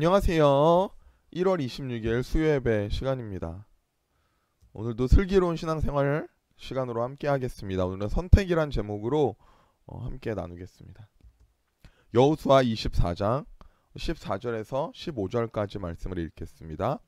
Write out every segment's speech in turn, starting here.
안녕하세요. 1월 26일 수요예배 시간입니다. 오늘도 슬기로운 신앙생활 시간으로 함께 하겠습니다. 오늘은 선택이란 제목으로 함께 나누겠습니다. 여호수아 24장 14절에서 15절까지 말씀을 읽겠습니다.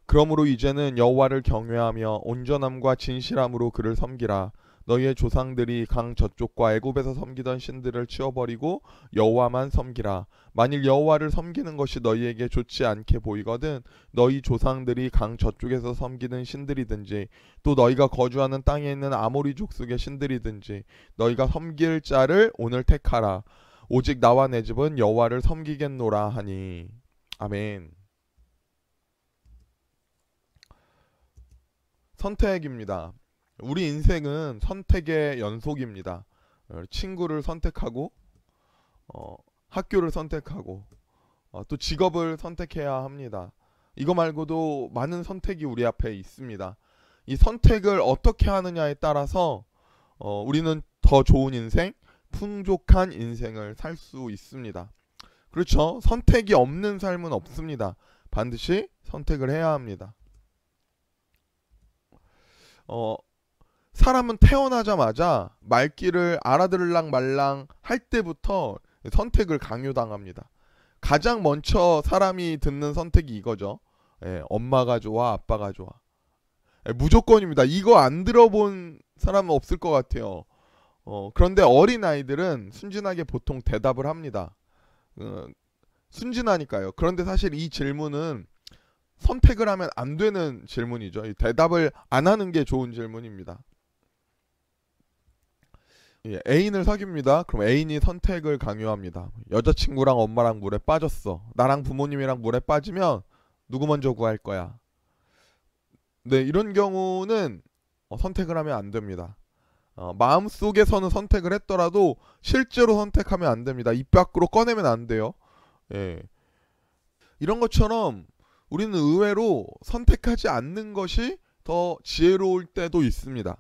그러므로 이제는 여호와를 경외하며 온전함과 진실함으로 그를 섬기라. 너희의 조상들이 강 저쪽과 애굽에서 섬기던 신들을 치워버리고 여호와만 섬기라. 만일 여호와를 섬기는 것이 너희에게 좋지 않게 보이거든 너희 조상들이 강 저쪽에서 섬기는 신들이든지 또 너희가 거주하는 땅에 있는 아모리 족속의 신들이든지 너희가 섬길 자를 오늘 택하라. 오직 나와 내 집은 여호와를 섬기겠노라 하니. 아멘. 선택입니다. 우리 인생은 선택의 연속입니다. 친구를 선택하고 학교를 선택하고 또 직업을 선택해야 합니다. 이거 말고도 많은 선택이 우리 앞에 있습니다. 이 선택을 어떻게 하느냐에 따라서 우리는 더 좋은 인생, 풍족한 인생을 살 수 있습니다. 그렇죠? 선택이 없는 삶은 없습니다. 반드시 선택을 해야 합니다. 사람은 태어나자마자 말귀를 알아들을랑 말랑 할 때부터 선택을 강요당합니다. 가장 먼저 사람이 듣는 선택이 이거죠. 엄마가 좋아, 아빠가 좋아. 무조건입니다. 이거 안 들어본 사람은 없을 것 같아요. 그런데 어린아이들은 순진하게 보통 대답을 합니다. 순진하니까요. 그런데 사실 이 질문은 선택을 하면 안 되는 질문이죠. 이 대답을 안 하는 게 좋은 질문입니다. 애인을 사귀입니다. 그럼 애인이 선택을 강요합니다. 여자친구랑 엄마랑 물에 빠졌어. 나랑 부모님이랑 물에 빠지면 누구 먼저 구할 거야? 네, 이런 경우는 선택을 하면 안 됩니다. 마음속에서는 선택을 했더라도 실제로 선택하면 안 됩니다. 입 밖으로 꺼내면 안 돼요. 이런 것처럼 우리는 의외로 선택하지 않는 것이 더 지혜로울 때도 있습니다.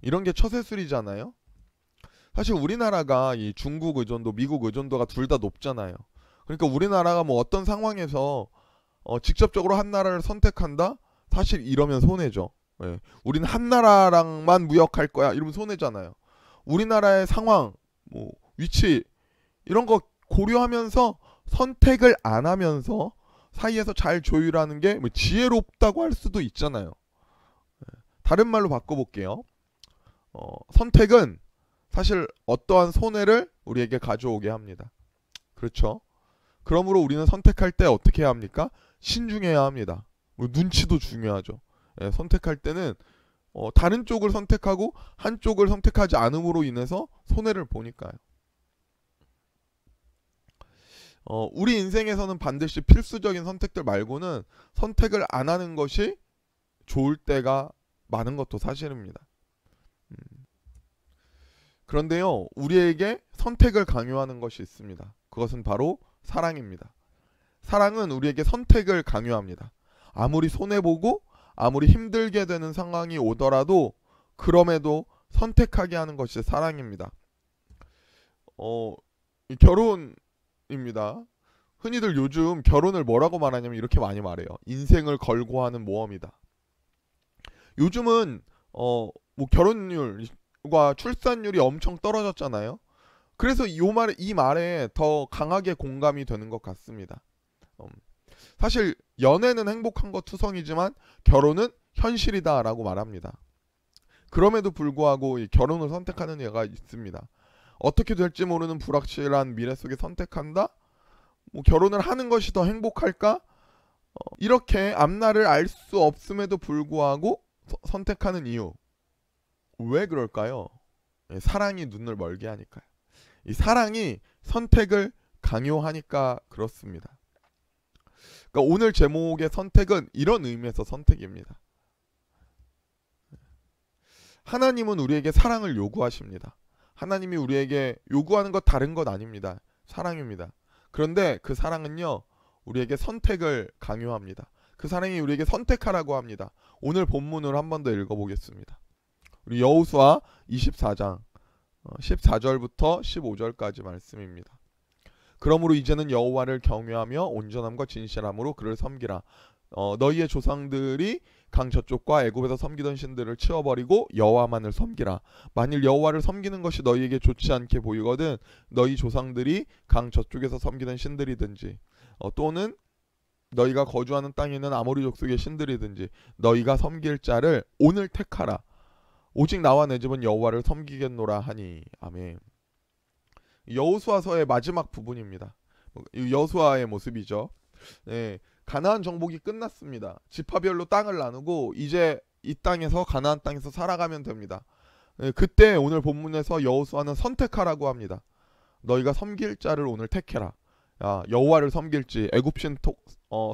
이런 게 처세술이잖아요. 사실 우리나라가 이 중국 의존도, 미국 의존도가 둘 다 높잖아요. 그러니까 우리나라가 뭐 어떤 상황에서 직접적으로 한 나라를 선택한다? 사실 이러면 손해죠. 우리는 한 나라랑만 무역할 거야. 이러면 손해잖아요. 우리나라의 상황, 뭐 위치 이런 거 고려하면서 선택을 안 하면서 사이에서 잘 조율하는 게 뭐 지혜롭다고 할 수도 있잖아요. 다른 말로 바꿔볼게요. 선택은 사실 어떠한 손해를 우리에게 가져오게 합니다. 그렇죠? 그러므로 우리는 선택할 때 어떻게 해야 합니까? 신중해야 합니다. 눈치도 중요하죠. 선택할 때는 다른 쪽을 선택하고 한쪽을 선택하지 않음으로 인해서 손해를 보니까요. 우리 인생에서는 반드시 필수적인 선택들 말고는 선택을 안 하는 것이 좋을 때가 많은 것도 사실입니다. 그런데요, 우리에게 선택을 강요하는 것이 있습니다. 그것은 바로 사랑입니다. 사랑은 우리에게 선택을 강요합니다. 아무리 손해보고 아무리 힘들게 되는 상황이 오더라도 그럼에도 선택하게 하는 것이 사랑입니다. 결혼입니다. 흔히들 요즘 결혼을 뭐라고 말하냐면 이렇게 많이 말해요. 인생을 걸고 하는 모험이다. 요즘은 뭐 결혼율과 출산율이 엄청 떨어졌잖아요. 그래서 이 말에 더 강하게 공감이 되는 것 같습니다. 사실 연애는 행복한 것 투성이지만 결혼은 현실이다라고 말합니다. 그럼에도 불구하고 이 결혼을 선택하는 애가 있습니다. 어떻게 될지 모르는 불확실한 미래 속에 선택한다? 뭐 결혼을 하는 것이 더 행복할까? 이렇게 앞날을 알 수 없음에도 불구하고 선택하는 이유. 왜 그럴까요? 사랑이 눈을 멀게 하니까요. 이 사랑이 선택을 강요하니까 그렇습니다. 그러니까 오늘 제목의 선택은 이런 의미에서 선택입니다. 하나님은 우리에게 사랑을 요구하십니다. 하나님이 우리에게 요구하는 것 다른 것 아닙니다. 사랑입니다. 그런데 그 사랑은요, 우리에게 선택을 강요합니다. 그 사랑이 우리에게 선택하라고 합니다. 오늘 본문을 한 번 더 읽어보겠습니다. 우리 여호수아 24장 14절부터 15절까지 말씀입니다. 그러므로 이제는 여호와를 경외하며 온전함과 진실함으로 그를 섬기라. 너희의 조상들이 강 저쪽과 애굽에서 섬기던 신들을 치워버리고 여호와만을 섬기라. 만일 여호와를 섬기는 것이 너희에게 좋지 않게 보이거든 너희 조상들이 강 저쪽에서 섬기던 신들이든지 또는 너희가 거주하는 땅에 있는 아모리 족속의 신들이든지 너희가 섬길 자를 오늘 택하라. 오직 나와 내 집은 여호와를 섬기겠노라 하니. 아멘. 여호수아서의 마지막 부분입니다. 여호수아의 모습이죠. 네, 가나안 정복이 끝났습니다. 지파별로 땅을 나누고 이제 이 땅에서 가나안 땅에서 살아가면 됩니다. 네, 그때 오늘 본문에서 여호수아는 선택하라고 합니다. 너희가 섬길 자를 오늘 택해라. 여호와를 섬길지 애굽신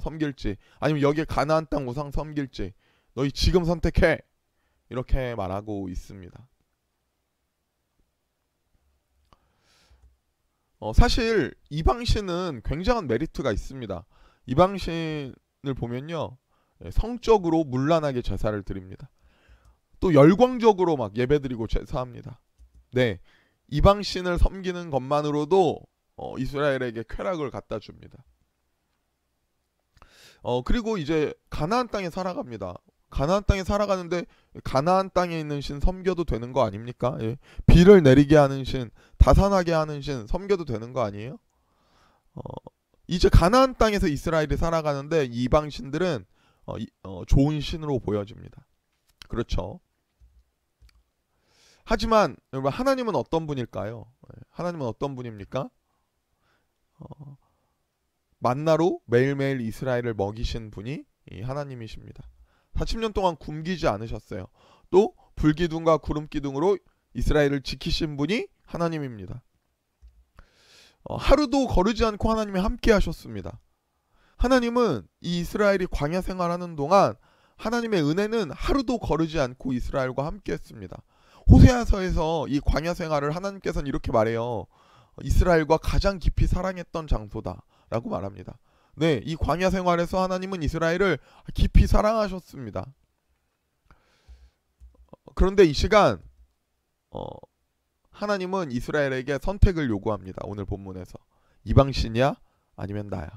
섬길지 아니면 여기 가나안 땅 우상 섬길지 너희 지금 선택해. 이렇게 말하고 있습니다. 사실 이방신은 굉장한 메리트가 있습니다. 이방신을 보면요, 성적으로 문란하게 제사를 드립니다. 또 열광적으로 막 예배드리고 제사합니다. 네, 이방신을 섬기는 것만으로도 이스라엘에게 쾌락을 갖다 줍니다. 그리고 이제 가나안 땅에 살아갑니다. 가나안 땅에 살아가는데 가나안 땅에 있는 신 섬겨도 되는 거 아닙니까? 예. 비를 내리게 하는 신, 다산하게 하는 신 섬겨도 되는 거 아니에요? 이제 가나안 땅에서 이스라엘이 살아가는데 이방 신들은 좋은 신으로 보여집니다. 그렇죠. 하지만 여러분 하나님은 어떤 분일까요? 하나님은 어떤 분입니까? 만나로 매일매일 이스라엘을 먹이신 분이 이 하나님이십니다. 40년 동안 굶기지 않으셨어요. 또 불기둥과 구름기둥으로 이스라엘을 지키신 분이 하나님입니다. 하루도 거르지 않고 하나님이 함께 하셨습니다. 하나님은 이 이스라엘이 광야 생활하는 동안 하나님의 은혜는 하루도 거르지 않고 이스라엘과 함께 했습니다. 호세아서에서 이 광야 생활을 하나님께서는 이렇게 말해요. 이스라엘과 가장 깊이 사랑했던 장소다 라고 말합니다. 네, 이 광야 생활에서 하나님은 이스라엘을 깊이 사랑하셨습니다. 그런데 이 시간 하나님은 이스라엘에게 선택을 요구합니다. 오늘 본문에서 이방신이야? 아니면 나야?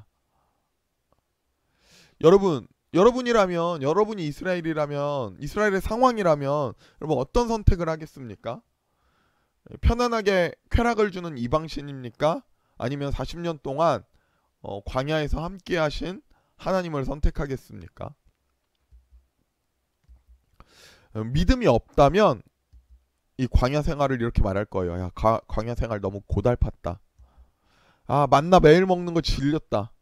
여러분이라면, 여러분이 이스라엘이라면, 이스라엘의 상황이라면 여러분 어떤 선택을 하겠습니까? 편안하게 쾌락을 주는 이방신입니까? 아니면 40년 동안 광야에서 함께 하신 하나님을 선택하겠습니까? 믿음이 없다면 이 광야 생활을 이렇게 말할 거예요. 야, 광야 생활 너무 고달팠다. 만나 매일 먹는 거 질렸다.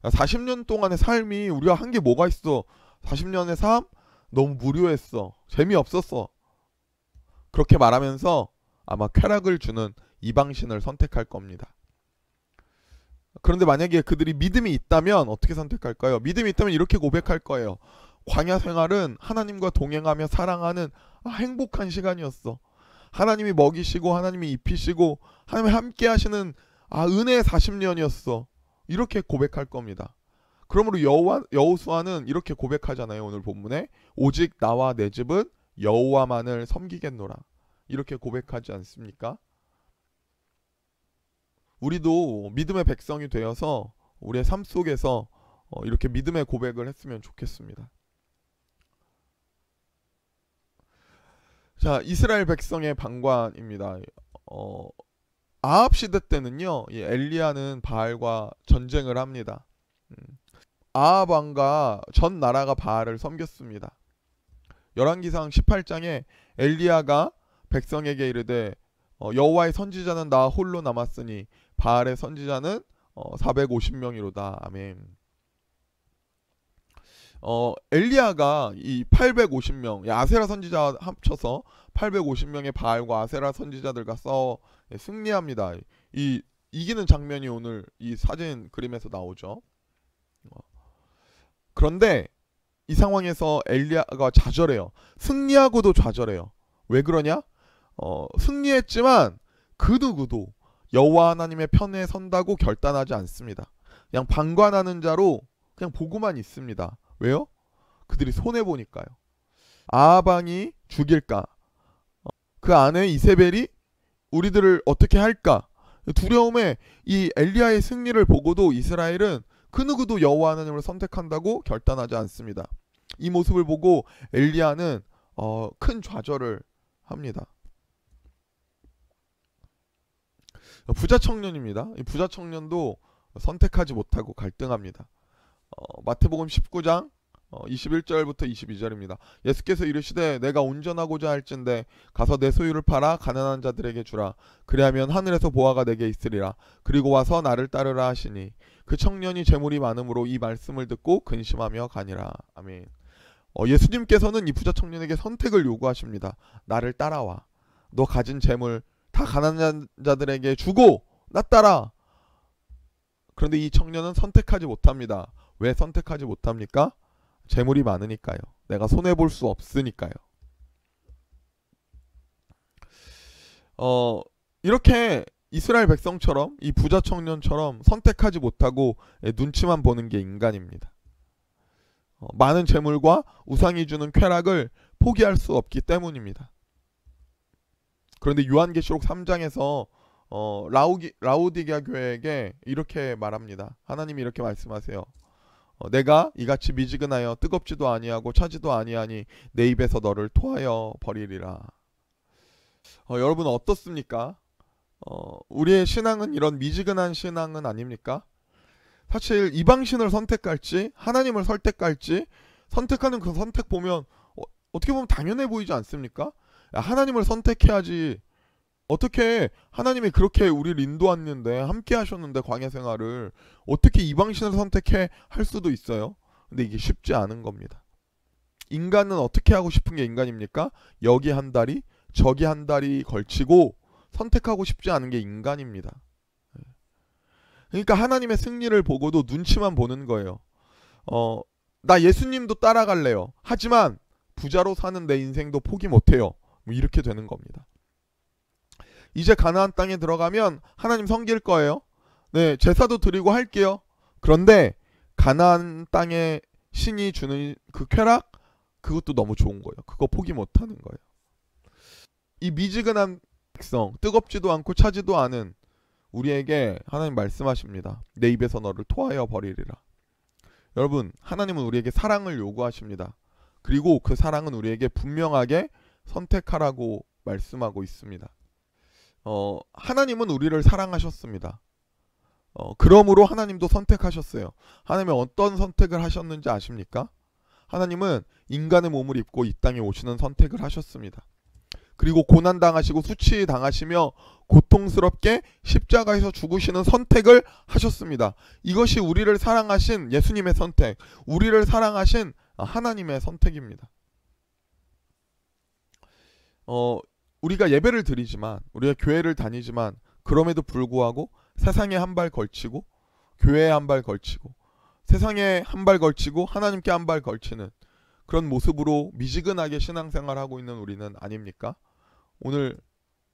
40년 동안의 삶이 우리가 한 게 뭐가 있어? 40년의 삶 너무 무료했어. 재미없었어. 그렇게 말하면서 아마 쾌락을 주는 이방신을 선택할 겁니다. 그런데 만약에 그들이 믿음이 있다면 어떻게 선택할까요? 믿음이 있다면 이렇게 고백할 거예요. 광야 생활은 하나님과 동행하며 사랑하는 행복한 시간이었어. 하나님이 먹이시고 하나님이 입히시고 하나님이 함께 하시는 은혜의 40년이었어. 이렇게 고백할 겁니다. 그러므로 여호수아는 이렇게 고백하잖아요. 오늘 본문에 오직 나와 내 집은 여호와만을 섬기겠노라. 이렇게 고백하지 않습니까? 우리도 믿음의 백성이 되어서 우리의 삶 속에서 이렇게 믿음의 고백을 했으면 좋겠습니다. 자, 이스라엘 백성의 방관입니다. 아합 시대 때는요, 이 엘리야는 바알과 전쟁을 합니다. 아합 왕과 전 나라가 바알을 섬겼습니다. 열왕기상 18장에 엘리야가 백성에게 이르되 여호와의 선지자는 나 홀로 남았으니 바알의 선지자는 450명이로다. 아멘. 엘리야가 이 850명 아세라 선지자 합쳐서 850명의 바알과 아세라 선지자들과 싸워 승리합니다. 이기는 장면이 오늘 이 사진 그림에서 나오죠. 그런데 이 상황에서 엘리야가 좌절해요. 승리하고도 좌절해요. 왜 그러냐? 승리했지만 그 누구도 여호와 하나님의 편에 선다고 결단하지 않습니다. 그냥 방관하는 자로 그냥 보고만 있습니다. 왜요? 그들이 손해보니까요. 아합 왕이 죽일까? 그 안에 이세벨이 우리들을 어떻게 할까? 두려움에 이 엘리야의 승리를 보고도 이스라엘은 그 누구도 여호와 하나님을 선택한다고 결단하지 않습니다. 이 모습을 보고 엘리야는 큰 좌절을 합니다. 부자 청년입니다. 이 부자 청년도 선택하지 못하고 갈등합니다. 마태복음 19장 21절부터 22절입니다. 예수께서 이르시되 내가 온전하고자 할진대 가서 내 소유를 팔아 가난한 자들에게 주라. 그리하면 하늘에서 보화가 내게 있으리라. 그리고 와서 나를 따르라 하시니 그 청년이 재물이 많음으로 이 말씀을 듣고 근심하며 가니라. 아멘. 예수님께서는 이 부자 청년에게 선택을 요구하십니다. 나를 따라와. 너 가진 재물 다 가난한 자들에게 주고 나 따라. 그런데 이 청년은 선택하지 못합니다. 왜 선택하지 못합니까? 재물이 많으니까요. 내가 손해볼 수 없으니까요. 이렇게 이스라엘 백성처럼 이 부자 청년처럼 선택하지 못하고 눈치만 보는 게 인간입니다. 많은 재물과 우상이 주는 쾌락을 포기할 수 없기 때문입니다. 그런데 요한계시록 3장에서 라우디게아 교회에게 이렇게 말합니다. 하나님이 이렇게 말씀하세요. 내가 이같이 미지근하여 뜨겁지도 아니하고 차지도 아니하니 내 입에서 너를 토하여 버리리라. 여러분 어떻습니까? 우리의 신앙은 이런 미지근한 신앙은 아닙니까? 사실 이방신을 선택할지 하나님을 선택할지 선택하는 그 선택 보면 어떻게 보면 당연해 보이지 않습니까? 하나님을 선택해야지. 어떻게 하나님이 그렇게 우리를 인도했는데 함께 하셨는데 광야 생활을 어떻게 이방신을 선택해 할 수도 있어요. 근데 이게 쉽지 않은 겁니다. 인간은 어떻게 하고 싶은 게 인간입니까? 여기 한 다리 저기 한 다리 걸치고 선택하고 싶지 않은 게 인간입니다. 그러니까 하나님의 승리를 보고도 눈치만 보는 거예요. 나 예수님도 따라갈래요. 하지만 부자로 사는 내 인생도 포기 못해요. 뭐 이렇게 되는 겁니다. 이제 가나안 땅에 들어가면 하나님 섬길 거예요. 네, 제사도 드리고 할게요. 그런데 가나안 땅에 신이 주는 그 쾌락, 그것도 너무 좋은 거예요. 그거 포기 못하는 거예요. 이 미지근한 백성, 뜨겁지도 않고 차지도 않은 우리에게 하나님 말씀하십니다. 내 입에서 너를 토하여 버리리라. 여러분, 하나님은 우리에게 사랑을 요구하십니다. 그리고 그 사랑은 우리에게 분명하게 선택하라고 말씀하고 있습니다. 하나님은 우리를 사랑하셨습니다. 그러므로 하나님도 선택하셨어요. 하나님이 어떤 선택을 하셨는지 아십니까? 하나님은 인간의 몸을 입고 이 땅에 오시는 선택을 하셨습니다. 그리고 고난당하시고 수치당하시며 고통스럽게 십자가에서 죽으시는 선택을 하셨습니다. 이것이 우리를 사랑하신 예수님의 선택, 우리를 사랑하신 하나님의 선택입니다. 우리가 예배를 드리지만, 우리가 교회를 다니지만 그럼에도 불구하고 세상에 한 발 걸치고 교회에 한 발 걸치고 세상에 한 발 걸치고 하나님께 한 발 걸치는 그런 모습으로 미지근하게 신앙생활하고 있는 우리는 아닙니까? 오늘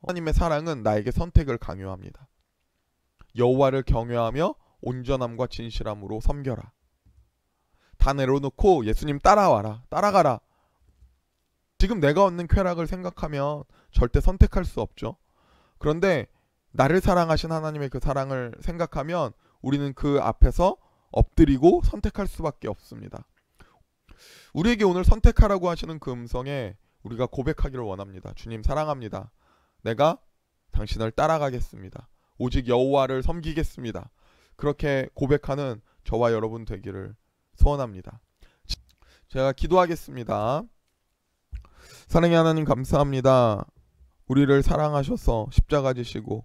하나님의 사랑은 나에게 선택을 강요합니다. 여호와를 경외하며 온전함과 진실함으로 섬겨라. 다 내려놓고 예수님 따라와라. 따라가라. 지금 내가 얻는 쾌락을 생각하면 절대 선택할 수 없죠. 그런데 나를 사랑하신 하나님의 그 사랑을 생각하면 우리는 그 앞에서 엎드리고 선택할 수밖에 없습니다. 우리에게 오늘 선택하라고 하시는 그 음성에 우리가 고백하기를 원합니다. 주님 사랑합니다. 내가 당신을 따라가겠습니다. 오직 여호와를 섬기겠습니다. 그렇게 고백하는 저와 여러분 되기를 소원합니다. 제가 기도하겠습니다. 사랑의 하나님 감사합니다. 우리를 사랑하셔서 십자가 지시고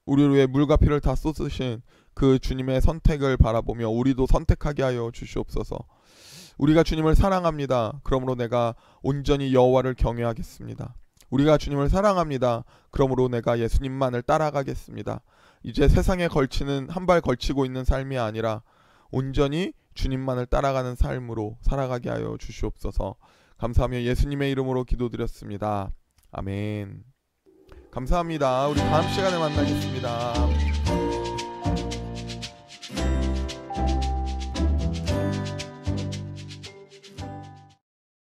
우리를 위해 물과 피를 다 쏟으신 그 주님의 선택을 바라보며 우리도 선택하게 하여 주시옵소서. 우리가 주님을 사랑합니다. 그러므로 내가 온전히 여호와를 경외하겠습니다. 우리가 주님을 사랑합니다. 그러므로 내가 예수님만을 따라가겠습니다. 이제 세상에 걸치는 한 발 걸치고 있는 삶이 아니라 온전히 주님만을 따라가는 삶으로 살아가게 하여 주시옵소서. 감사하며 예수님의 이름으로 기도드렸습니다. 아멘. 감사합니다. 우리 다음 시간에 만나겠습니다.